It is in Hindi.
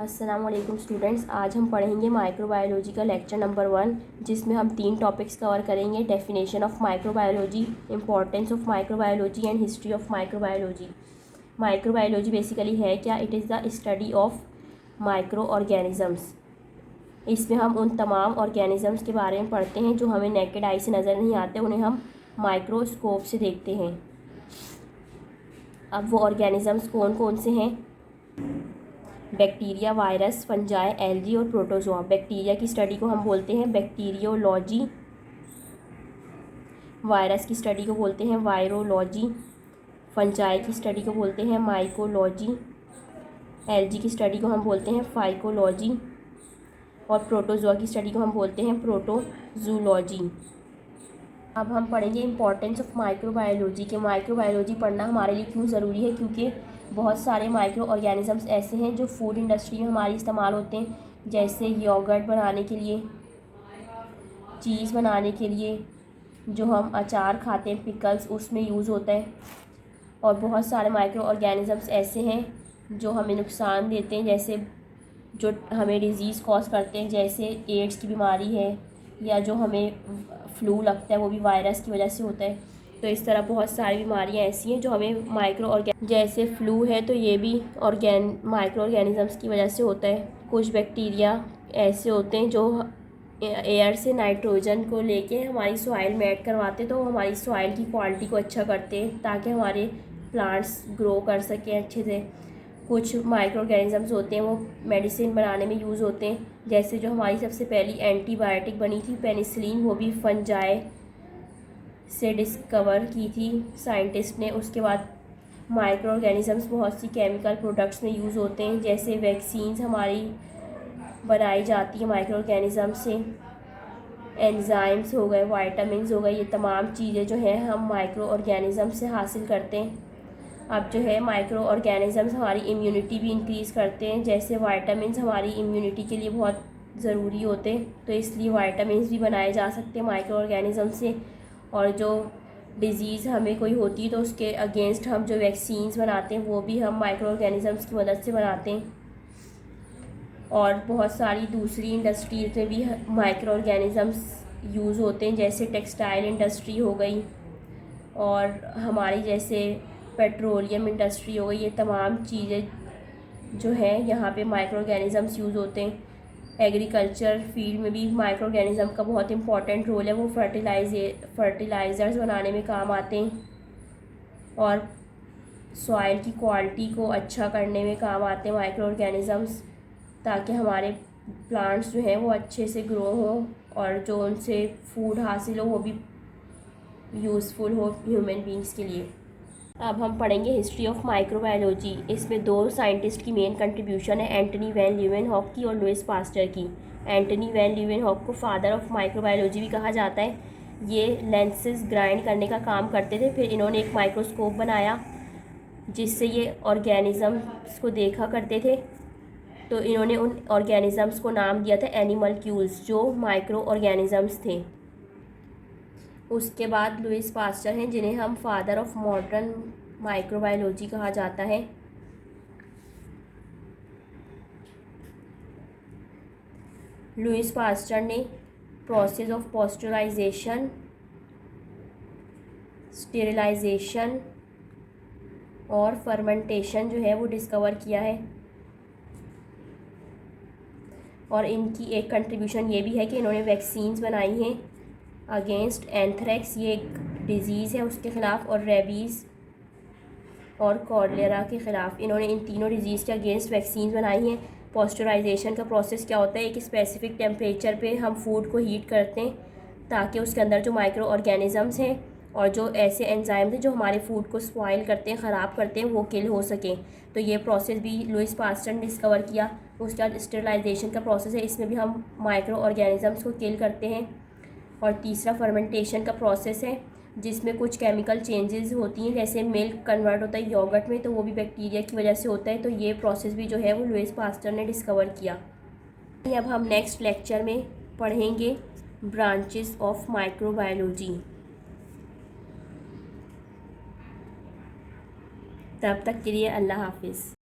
अस्सलाम वालेकुम स्टूडेंट्स, आज हम पढ़ेंगे माइक्रोबायोलॉजी का लेक्चर नंबर 1, जिसमें हम 3 टॉपिक्स कवर करेंगे। Definition of microbiology, importance of microbiology and history of microbiology. Microbiology basically है क्या? It is the study of micro organisms. इसमें हम उन तमाम ऑर्गेनिज़म्स के बारे में पढ़ते हैं जो हमें नेकेड आई से नज़र नहीं आते, उन्हें हम माइक्रोस्कोप से देखते हैं। अब वो ऑर्गेनिज़म्स कौन कौन से हैं? बैक्टीरिया, वायरस, फंजाई, एल्गी और प्रोटोजोआ। बैक्टीरिया की स्टडी को हम बोलते हैं बैक्टीरियोलॉजी, वायरस की स्टडी को बोलते हैं वायरोलॉजी, फंजाई की स्टडी को बोलते हैं माइकोलॉजी, एल्गी की स्टडी को हम बोलते हैं फाइकोलॉजी और प्रोटोजोआ की स्टडी को हम बोलते हैं प्रोटोजूलॉजी। अब हम पढ़ेंगे इंपॉर्टेंस ऑफ माइक्रोबायोलॉजी के। माइक्रोबायोलॉजी पढ़ना हमारे लिए क्यों ज़रूरी है? क्योंकि बहुत सारे माइक्रो ऑर्गेनिज़म्स ऐसे हैं जो फूड इंडस्ट्री में हमारी इस्तेमाल होते हैं, जैसे योगर्ट बनाने के लिए, चीज़ बनाने के लिए, जो हम अचार खाते हैं पिकल्स, उसमें यूज़ होता है। और बहुत सारे माइक्रो ऑर्गेनिज़म्स ऐसे हैं जो हमें नुकसान देते हैं, जैसे जो हमें डिज़ीज़ कॉज करते हैं, जैसे एड्स की बीमारी है, या जो हमें फ्लू लगता है वो भी वायरस की वजह से होता है। तो इस तरह बहुत सारी बीमारियां ऐसी हैं जो हमें जैसे फ्लू है तो ये भी माइक्रो ऑर्गेनिज़म्स की वजह से होता है। कुछ बैक्टीरिया ऐसे होते हैं जो एयर से नाइट्रोजन को लेके हमारी सॉइल में ऐड करवाते हैं, तो हमारी सॉइल की क्वालिटी को अच्छा करते हैं ताकि हमारे प्लांट्स ग्रो कर सकें अच्छे से। कुछ माइक्रो ऑर्गेनिज़म्स होते हैं वो मेडिसिन बनाने में यूज़ होते हैं, जैसे जो हमारी सबसे पहली एंटीबायोटिक बनी थी पेनिसिलिन, वो भी फंजाई से डिस्कवर की थी साइंटिस्ट ने। उसके बाद माइक्रो ऑर्गेनिज़म्स बहुत सी केमिकल प्रोडक्ट्स में यूज़ होते हैं, जैसे वैक्सीन्स हमारी बनाई जाती है माइक्रो ऑर्गेनिज़म से, एंजाइम्स हो गए, वाइटामिन हो गए, ये तमाम चीज़ें जो हैं हम माइक्रो ऑर्गेनिज़म से हासिल करते हैं। अब जो है माइक्रो ऑर्गेनिज़म्स हमारी इम्यूनिटी भी इंक्रीज़ करते हैं, जैसे वाइटामिन हमारी इम्यूनिटी के लिए बहुत ज़रूरी होते हैं, तो इसलिए वाइटामिन भी बनाए जा सकते हैं माइक्रो ऑर्गेनिज़म से। और जो डिज़ीज़ हमें कोई होती है तो उसके अगेंस्ट हम जो वैक्सीन्स बनाते हैं वो भी हम माइक्रो ऑर्गेनिज़म्स की मदद से बनाते हैं। और बहुत सारी दूसरी इंडस्ट्रीज़ में भी माइक्रो ऑर्गेनिज़म्स यूज़ होते हैं, जैसे टेक्सटाइल इंडस्ट्री हो गई और हमारी जैसे पेट्रोलियम इंडस्ट्री हो गई। ये तमाम चीज़ें जो है यहाँ पे माइक्रो ऑर्गेनिज़म्स यूज़ होते हैं। एग्रीकल्चर फील्ड में भी माइक्रो ऑर्गेनिज़म का बहुत इंपॉर्टेंट रोल है, वो फर्टिलाइज़र्स बनाने में काम आते हैं और सॉइल की क्वालिटी को अच्छा करने में काम आते हैं माइक्रो ऑर्गेनिज़म्स, ताकि हमारे प्लांट्स जो हैं वो अच्छे से ग्रो हों और जो उनसे फूड हासिल हो वो भी यूज़फुल हो ह्यूमन बींग्स के लिए। अब हम पढ़ेंगे हिस्ट्री ऑफ माइक्रोबायोलॉजी। इसमें 2 साइंटिस्ट की मेन कंट्रीब्यूशन है, एंटनी वैन ल्यूवेनहॉक की और लुइस पास्टर की। एंटनी वैन ल्यूवेनहॉक को फादर ऑफ माइक्रोबायोलॉजी भी कहा जाता है। ये लेंसेज ग्राइंड करने का काम करते थे, फिर इन्होंने एक माइक्रोस्कोप बनाया जिससे ये ऑर्गेनिज़म्स को देखा करते थे। तो इन्होंने उन ऑर्गेनिज़म्स को नाम दिया था एनिमलक्यूल्स, जो माइक्रो ऑर्गेनिज़म्स थे। उसके बाद लुइस पास्टर हैं, जिन्हें हम फादर ऑफ मॉडर्न माइक्रोबायोलॉजी कहा जाता है। लुइस पास्टर ने प्रोसेस ऑफ पॉस्चराइजेशन, स्टेरिलाइजेशन और फर्मेंटेशन जो है वो डिस्कवर किया है। और इनकी एक कंट्रीब्यूशन ये भी है कि इन्होंने वैक्सीन्स बनाई हैं अगेंस्ट एंथ्रेक्स, ये एक डिज़ीज़ है, उसके ख़िलाफ़, और रेबीज़ और कॉलेरा के ख़िलाफ़। इन्होंने इन तीनों डिज़ीज़ के अगेंस्ट वैक्सीन बनाई हैं। पॉस्चराइजेशन का प्रोसेस क्या होता है? एक स्पेसिफ़िक टेम्परेचर पे हम फूड को हीट करते हैं ताकि उसके अंदर जो माइक्रो ऑर्गेनिज़म्स हैं और जो ऐसे एंजाइम्स हैं जो हमारे फूड को स्पॉइल करते हैं, ख़राब करते हैं, वो किल हो सकें। तो ये प्रोसेस भी लुइस पास्टर ने डिस्कवर किया। उसके बाद स्टेरिलाइजेशन का प्रोसेस है, इसमें भी हम माइक्रो ऑर्गेनिज़म्स को किल करते हैं। और तीसरा फर्मेंटेशन का प्रोसेस है, जिसमें कुछ केमिकल चेंजेस होती हैं, जैसे मिल्क कन्वर्ट होता है योगर्ट में, तो वो भी बैक्टीरिया की वजह से होता है। तो ये प्रोसेस भी जो है वो लुइस पास्टर ने डिस्कवर किया। अब हम नेक्स्ट लेक्चर में पढ़ेंगे ब्रांचेस ऑफ माइक्रोबायोलॉजी। तब तक के लिए अल्लाह हाफिज़।